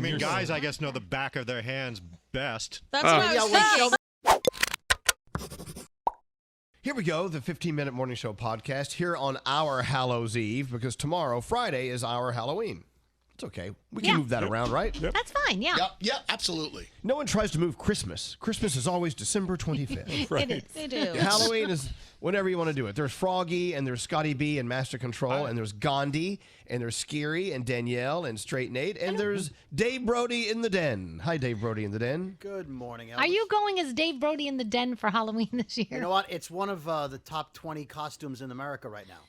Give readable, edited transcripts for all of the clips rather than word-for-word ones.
mean, guys, I guess, know the back of their hands best. That's what I was thinking. Here we go, the 15-minute morning show podcast here on our Hallows Eve, because tomorrow, Friday, is our Halloween. It's okay. We can move that around, right? Yep. That's fine, yeah. Yep, absolutely. No one tries to move Christmas. Christmas is always December 25th. Right. It is. Halloween is whenever you want to do it. There's Froggy, and there's Scotty B and Master Control, and there's Gandhi, and there's Scary, and Danielle, and Straight Nate, and there's Dave Brody in the Den. Hi, Dave Brody in the Den. Good morning, Elvis. Are you going as Dave Brody in the Den for Halloween this year? You know what? It's one of the top 20 costumes in America right now.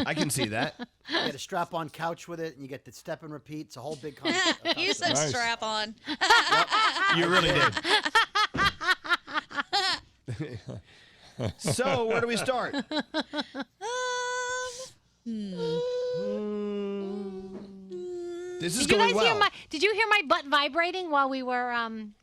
I can see that. You get a strap-on couch with it, and you get the step and repeat. It's a whole big concept. You said strap on. You really did. So, where do we start? This is going well. Did you hear my butt vibrating while we were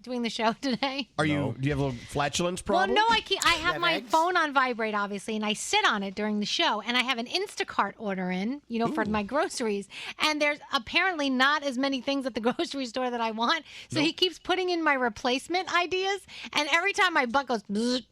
doing the show today? Do you have a little flatulence problem? Well, no, I have my eggs? phone on vibrate, obviously, and I sit on it during the show, and I have an Instacart order in, for my groceries, and there's apparently not as many things at the grocery store that I want, so he keeps putting in my replacement ideas, and every time my butt goes, bzz,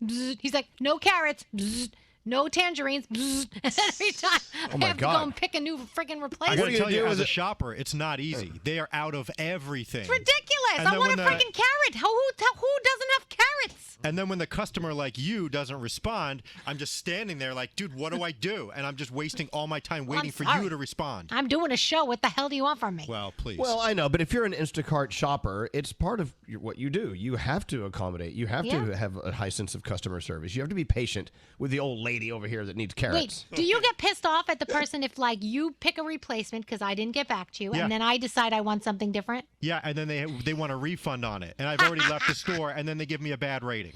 bzz, he's like, no carrots, bzz, no tangerines. Every time I have to go and pick a new freaking replacement. I gotta tell you, as a shopper, it's not easy. They are out of everything. It's ridiculous. I want a freaking carrot. Who doesn't have carrots? And then when the customer like you doesn't respond, I'm just standing there like, dude, what do I do? And I'm just wasting all my time waiting for you to respond. I'm doing a show. What the hell do you want from me? Well, please. Well, I know, but if you're an Instacart shopper, it's part of what you do. You have to accommodate. You have to have a high sense of customer service. You have to be patient with the old lady over here that needs carrots. Wait, do you get pissed off at the person if, like, you pick a replacement because I didn't get back to you, and then I decide I want something different? Yeah, and then they want a refund on it, and I've already left the store, and then they give me a bad rating.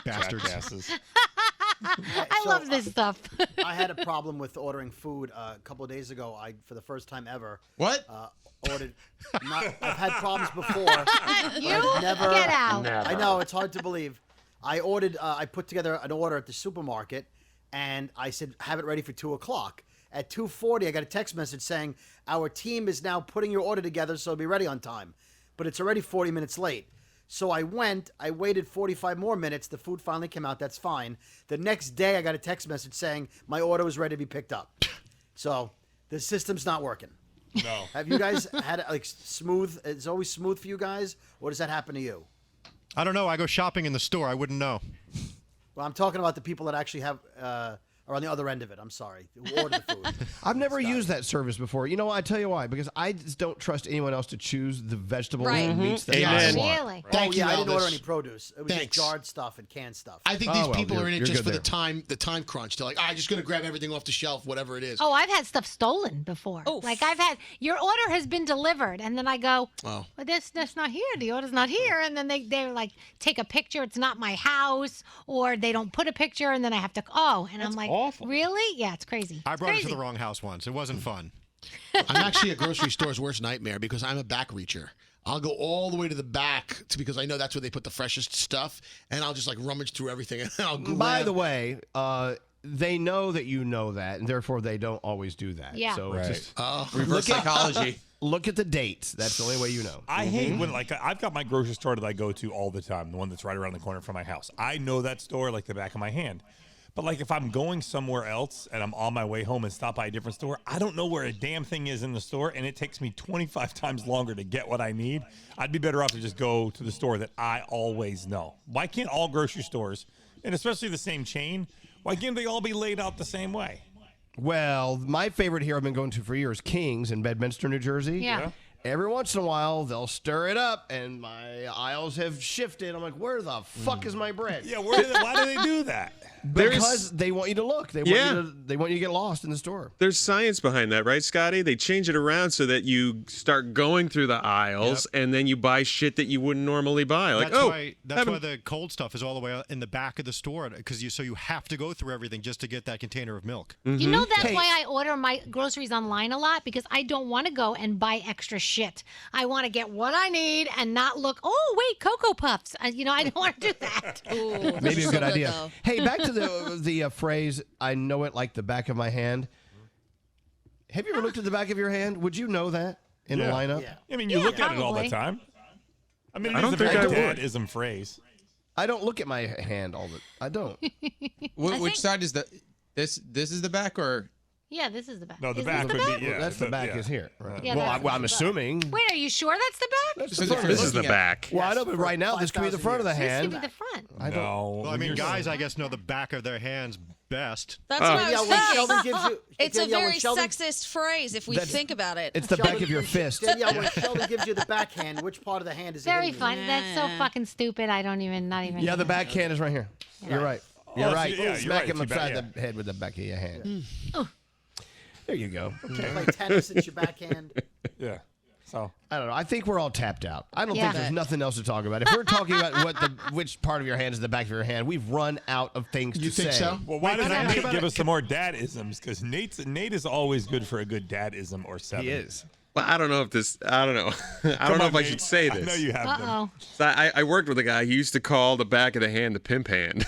Bastards. I love this stuff. I had a problem with ordering food a couple of days ago. For the first time ever, ordered. I've had problems before. Get out. I know, it's hard to believe. I ordered. I put together an order at the supermarket, and I said, have it ready for 2 o'clock. At 2:40, I got a text message saying, our team is now putting your order together, so it'll be ready on time. But it's already 40 minutes late. So I waited 45 more minutes. The food finally came out. That's fine. The next day, I got a text message saying my order was ready to be picked up. So the system's not working. No. Have you guys had it smooth? It's always smooth for you guys, or does that happen to you? I don't know. I go shopping in the store. I wouldn't know. Well, I'm talking about the people that actually have are on the other end of it. I'm sorry. Who order the food. I've never used that service before. You know, I tell you why. Because I just don't trust anyone else to choose the vegetables and meats that I want. Really? Thank you, I didn't order any produce. It was just jarred stuff and canned stuff. I think these people are in it just for the time crunch. They're like, I'm just going to grab everything off the shelf, whatever it is. Oh, I've had stuff stolen before. Oh. Like your order has been delivered, and then I go, well, that's not here. The order's not here. And then they're like, take a picture. It's not my house. Or they don't put a picture, and then I have to, and I'm like, awful. Really? Yeah, it's crazy. I brought it to the wrong house once. It wasn't fun. I'm actually a grocery store's worst nightmare because I'm a back reacher. I'll go all the way to the back because I know that's where they put the freshest stuff, and I'll just like rummage through everything. And I'll grab. By the way, they know that you know that, and therefore they don't always do that. Yeah. So Right. just Reverse psychology. Look at the dates. That's the only way you know. I hate when, like, I've got my grocery store that I go to all the time, the one that's right around the corner from my house. I know that store like the back of my hand. But, like, if I'm going somewhere else and I'm on my way home and stop by a different store, I don't know where a damn thing is in the store, and it takes me 25 times longer to get what I need. I'd be better off to just go to the store that I always know. Why can't all grocery stores, and especially the same chain, why can't they all be laid out the same way? Well, my favorite here I've been going to for years, King's in Bedminster, New Jersey. Yeah. Every once in a while, they'll stir it up, and my aisles have shifted. I'm like, where the fuck is my bread? Yeah, why do they do that? Because they want you to look. They want you to get lost in the store. There's science behind that, right, Scotty? They change it around so that you start going through the aisles, and then you buy shit that you wouldn't normally buy. Like, that's why the cold stuff is all the way in the back of the store, because you have to go through everything just to get that container of milk. You know that's why I order my groceries online a lot, because I don't want to go and buy extra shit. I want to get what I need and not look, oh, wait, Cocoa Puffs. I don't want to do that. Ooh, Maybe a good idea. Though. Hey, back to the phrase, I know it like the back of my hand. Have you ever looked at the back of your hand? Would you know that? in the lineup? Yeah. I mean, you look at it all the probably. time. I mean, I it don't is a think very I would. dadism phrase. I don't look at my hand all the. I don't. Which side is the? This is the back or? Yeah, this is the back. No, the Isn't back it would the be, yeah. That's the back is here. Right. Yeah, well, that's I'm the back. assuming. Wait, are you sure that's the back? That's So the if front. you're This is the looking at- back. Well, I know, but right now this could be the 5,000 front of the years. This hand. should be the front. I don't. No. Well, I when mean, you're- guys, I guess know the back of their hands best. That's what I Danielle, was when thinking. Sheldon gives you, It's a Danielle, when very Sheldon- sexist phrase if we That's- think about it. It's the back of your fist. Danielle, when Sheldon gives you the backhand, which part of the hand is it Very in? fun. That's so fucking stupid. I don't even, not even. Yeah, the backhand is right here. You're right. You're Oh, right. yeah, you're Smack right. him Too bad, upside yeah. the head with the back of your hand. There you go. Play tennis, it's your backhand. Yeah. So. I don't know. I think we're all tapped out. I don't Yeah. think there's nothing else to talk about. If we're talking about which part of your hand is the back of your hand, we've run out of things to say. think so? Well, why Wait, can I doesn't ask Nate about give it? us some more dad-isms? Because Nate is always good for a good dad-ism or seven. He is. Well, I don't know if this. I don't know. I don't know if I should say this. I know you have them. Uh-oh. So I worked with a guy who used to call the back of the hand the pimp hand.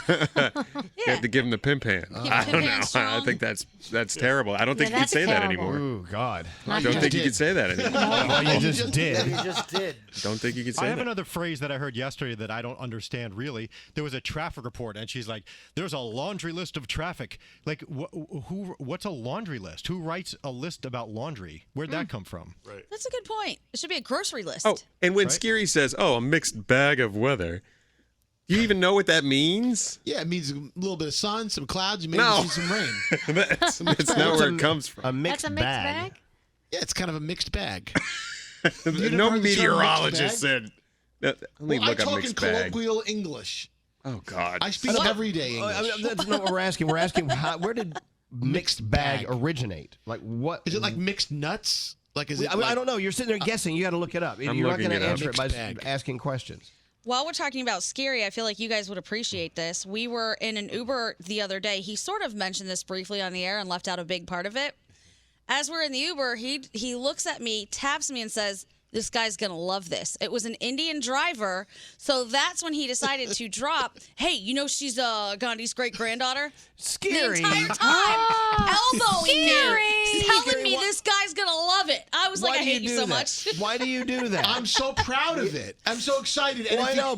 You have to give him the pimp hand. I pimp don't know. hand I strong. think that's terrible. I don't think Yeah, you can that's say that terrible. anymore. Ooh, God. I don't think you can say that anymore. Well, you just You did. just did. Don't think you can I say have that. another phrase that I heard yesterday that I don't understand really. There was a traffic report, and she's like, "There's a laundry list of traffic." Like, what's a laundry list? Who writes a list about laundry? Where'd that come from? Right. That's a good point. It should be a grocery list. Oh, and when Scary says, "Oh, a mixed bag of weather," you even know what that means? Yeah, it means a little bit of sun, some clouds, you maybe No. see some rain. That's not where it comes from. A mixed, That's a mixed bag. bag? Yeah, it's kind of a mixed bag. No never heard the term meteorologist mixed said. Let me Well, I look up talk in mixed bag. colloquial English. Oh God. I speak everyday I English. mean, that's not what we're asking. We're asking where did mixed bag originate? Like what? Is it like mixed nuts? Like is it? I mean, like, I don't know. You're sitting there guessing. You got to look it up. You're not looking going it to up. answer it by Mixed bag. asking questions. While we're talking about Scary, I feel like you guys would appreciate this. We were in an Uber the other day. He sort of mentioned this briefly on the air and left out a big part of it. As we're in the Uber, he looks at me, taps me, and says, "This guy's going to love this." It was an Indian driver. So that's when he decided to drop, "Hey, you know she's Gandhi's great-granddaughter?" Scary. The entire time, elbowing me, telling Scary, me why- this guy's going to love it. I was like, Why I do hate you you do so that? much. Why do you do that? I'm so proud of it. I'm so excited. And Well, I if you- know,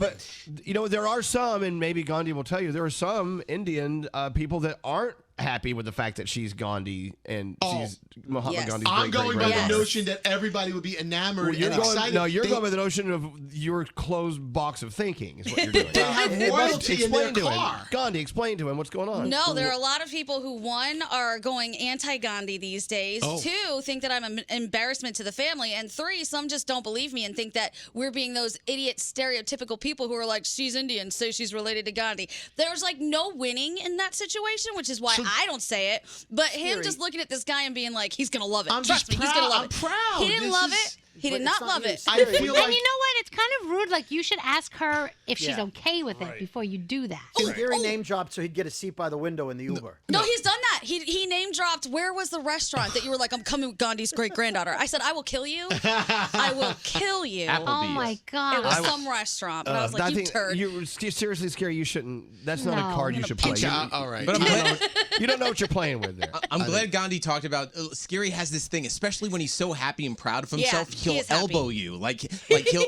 but there are some, and maybe Gandhi will tell you, there are some Indian people that aren't happy with the fact that she's Gandhi and she's Mahatma Yes. Gandhi's I'm going by the Yes. notion that everybody would be enamored You're and going, excited. no, you're They- going by the notion of your closed box of thinking is what you're doing. They have It must royalty in their explain to car. him. Gandhi, explain to him what's going on. No, there are a lot of people who, one, are going anti-Gandhi these days. Oh. Two, think that I'm an embarrassment to the family. And three, some just don't believe me and think that we're being those idiot, stereotypical people who are like, she's Indian, so she's related to Gandhi. There's like no winning in that situation, which is why I don't say it. But him Scary. just looking at this guy and being like, he's going to love it. I'm Trust just me, he's going to proud. love it. I'm proud. He didn't This love is- it. He But did it's not love you, it. I feel And like you know what? It's kind of rude. Like, you should ask her if she's Yeah. okay with it before you do that. Scary name dropped so he'd get a seat by the window in the Uber. No, he's done that. He name dropped. Where was the restaurant that you were like, I'm coming with Gandhi's great granddaughter? I said, I will kill you. I will kill you. Oh, my It God. was some restaurant, but I was like, I you think turd. you're seriously scary. You shouldn't. That's not No. a card you should play. Yeah, all right. But I'm glad, You don't know what you're playing with there. I'm glad Gandhi talked about Scary has this thing, especially when he's so happy and proud of himself. he He'll is happy. elbow you, like he'll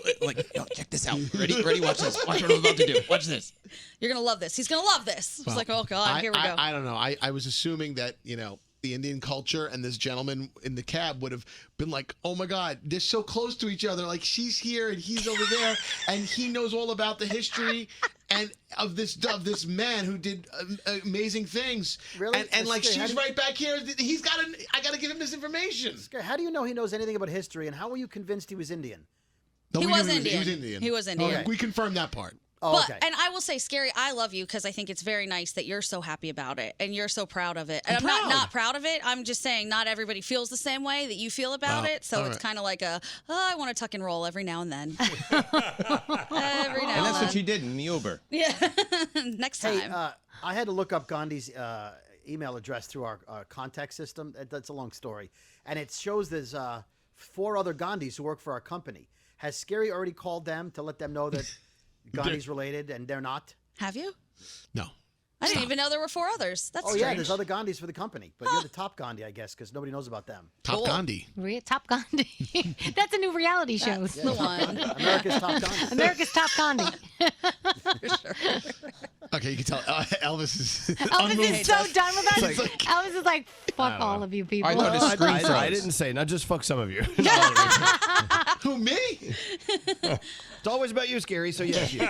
yo, check this out. Ready? Watch this. Watch what I'm about to do. Watch this. You're going to love this. He's going to love this. I was like, oh, God, here we go. I don't know. I was assuming that, the Indian culture and this gentleman in the cab would have been like, oh my God, they're so close to each other. Like she's here and he's over there, and he knows all about the history and of this man who did amazing things. Really? And like Scary. How she's do you- right back here. I got to give him this information. Scary, how do you know he knows anything about history, and how were you convinced he was Indian? No, He we was knew Indian. He was Indian. He was Indian. Okay. We confirmed that part. Oh, But, okay. and I will say, Scary, I love you because I think it's very nice that you're so happy about it and you're so proud of it. And I'm not proud of it. I'm just saying not everybody feels the same way that you feel about it. So all it's right. kind of like I want to tuck and roll every now and then. every now And that's and what you did in the Uber. Yeah. Next Hey, time. I had to look up Gandhi's email address through our contact system. That's a long story. And it shows there's 4 other Gandhis who work for our company. Has Scary already called them to let them know that Gandhi's related and they're not? Have you? No. I didn't even know there were 4 others. That's Oh strange. yeah, there's other Gandhis for the company, but you're the top Gandhi, I guess, because nobody knows about them. Top Gandhi. Top Gandhi. That's a new reality show. That's the one. America's top Gandhi. America's Top Gandhi. Okay, you can tell Elvis is Elvis is so done with us. It's like- Elvis is like, fuck all of you people. I thought his screen froze. I didn't say, not just fuck some of you. Who, me? It's always about you, Scary, so yes, you.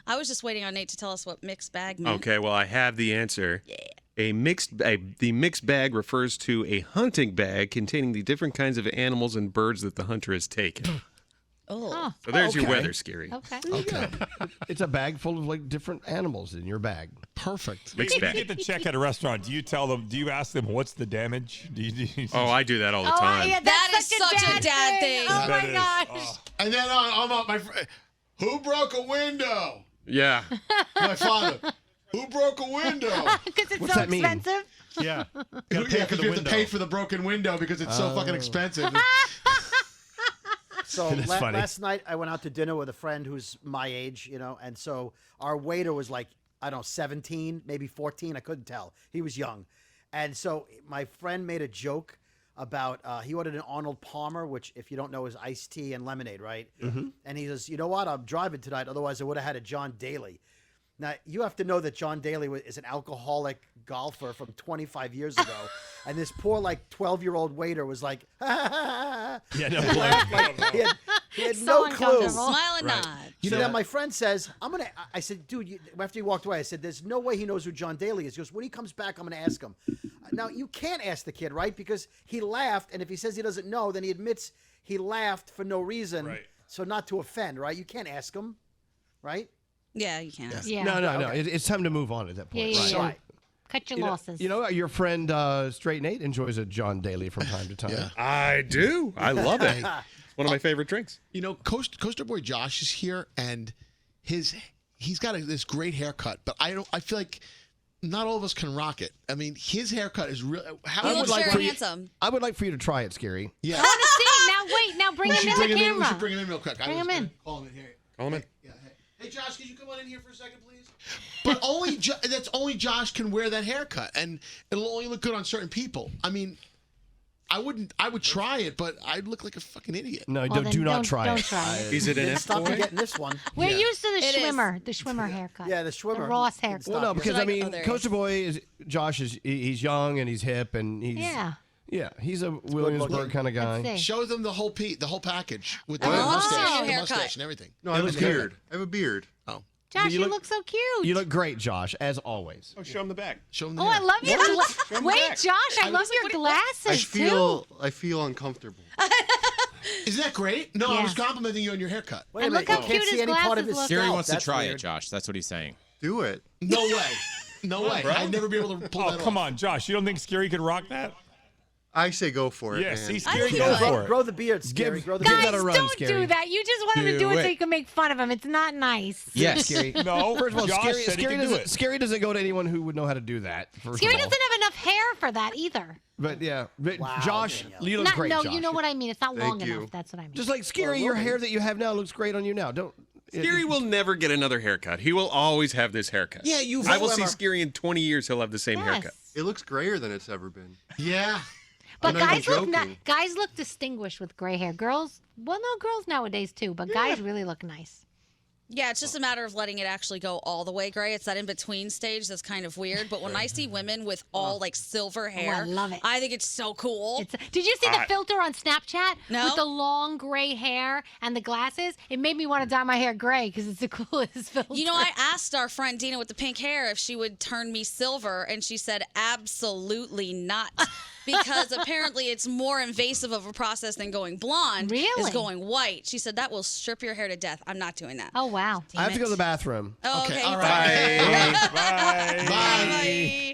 I was just waiting on Nate to tell us what mixed bag meant. Okay, well, I have the answer. Yeah. The mixed bag refers to a hunting bag containing the different kinds of animals and birds that the hunter has taken. Oh. So there's your Okay. weather, Scary. Okay. Okay. It's a bag full of like different animals in your bag. Perfect. When Mixed you bag. get the check at a restaurant, do you ask them what's the damage? Do you Oh, I do that all the Oh, time. yeah, That that's is such a dad thing. Oh, That my is. gosh. And then I'm up, my friend. Who broke a window? Yeah. My father. Who broke a window? Because it's What's so that mean? expensive. Yeah. Yeah, Gotta pay for because the you have to window. pay for the broken window because it's so fucking expensive. So That's funny. last night I went out to dinner with a friend who's my age, and so our waiter was like, I don't know, 17, maybe 14. I couldn't tell. He was young. And so my friend made a joke about, he ordered an Arnold Palmer, which if you don't know is iced tea and lemonade, right? Mm-hmm. And he says, you know what? I'm driving tonight. Otherwise I would have had a John Daly. Now, you have to know that John Daly is an alcoholic golfer from 25 years ago. And this poor, 12-year-old waiter was like, Yeah, no, he had So no clue. uncomfortable. Smile and nod. So then my friend says, I said, dude, after he walked away, I said, there's no way he knows who John Daly is. He goes, when he comes back, I'm going to ask him. Now, you can't ask the kid, right? Because he laughed, and if he says he doesn't know, then he admits he laughed for no reason. Right. So not to offend, right? You can't ask him, right? Yeah, you can. Yeah. no. It's time to move on at that Yeah, point. yeah, Right. yeah. Right. Cut your You know, losses. your friend Straight Nate enjoys a John Daly from time to time. Yeah. I do. I love it. One of my favorite drinks. Coaster Boy Josh is here, and he's got this great haircut, but I feel like not all of us can rock it. I mean, his haircut is really. He looks very handsome. I would like for you to try it, Scary. Yeah. I want to see. Now, wait. Now, bring We him should in bring the him in. We camera. should bring him in real quick. Bring him in. Call him in here. Call him in. Yeah. Hey, Josh, could you come on in here for a second, please? But that's only Josh can wear that haircut, and it'll only look good on certain people. I mean, I would try it, but I'd look like a fucking idiot. No, Well, then do not try don't it. try it. Is it an F Stop me boy? getting this one. We're used to the It is. Schwimmer haircut. Yeah, the Schwimmer. The Ross haircut. Well, no, because Should I I mean, go there? Coaster Boy Josh is he's young and he's hip and he's he's a Williamsburg looking. kind of guy. Let's see. Show them the whole package with the Oh, mustache, new the haircut. mustache and everything. No, I have a beard. I have a beard. Oh, Josh, You you look- look so cute. You look great, Josh, as always. Oh, show him the back. show them the Oh, I hair. love your Show him Wait, back. Josh, I love your glasses too. I feel uncomfortable. Isn't that great? No, I Yeah. was complimenting you on your haircut. Wait a And minute, look how you cute can't see his any part of glasses his look. Gary scalp. wants to That's try weird. it, Josh. That's what he's saying. Do it. No way. No way. bro. I'd never be able to pull Oh, that come off. on, Josh. You don't think Scary could rock that? I say go for it. Yeah, man. see, I Scary think go you for would. it. Grow the beard, Scary. Give- Grow the give beard. that Guys, a run, don't Scary. do that. You just want him to Do do it so it. you can make fun of him. It's not nice. Yes. Scary. No, First of all, Josh Scary, said he Scary could do doesn't it. Scary doesn't go to anyone who would know how to do that. First Scary of all. doesn't have enough hair for that either. But yeah, but Wow, Josh, Danielle. you look Not, great, no, Josh. you know what I mean. It's not long Thank you. enough. That's what I mean. Just like Scary, your hair that you have now looks great on you now. Don't. Scary will never get another haircut. He will always have this haircut. Yeah, you've. I will see Scary in 20 years. He'll have the same Yes. haircut. It looks grayer than it's ever been. Yeah. But I'm not guys even look joking. guys look distinguished with gray hair. Girls, well, no, girls nowadays too. But guys really look nice. Yeah, it's just a matter of letting it actually go all the way gray. It's that in between stage that's kind of weird. But when I see women with all silver hair, I love it. I think it's so cool. Did you see the filter on Snapchat No. with the long gray hair and the glasses? It made me want to dye my hair gray because it's the coolest filter. You know, I asked our friend Dina with the pink hair if she would turn me silver, and she said absolutely not. Because apparently it's more invasive of a process than going blonde. Really? Is going white. She said that will strip your hair to death. I'm not doing that. Oh wow. I have to go to the bathroom. Oh, Okay, okay. all right. Bye. Bye. Bye.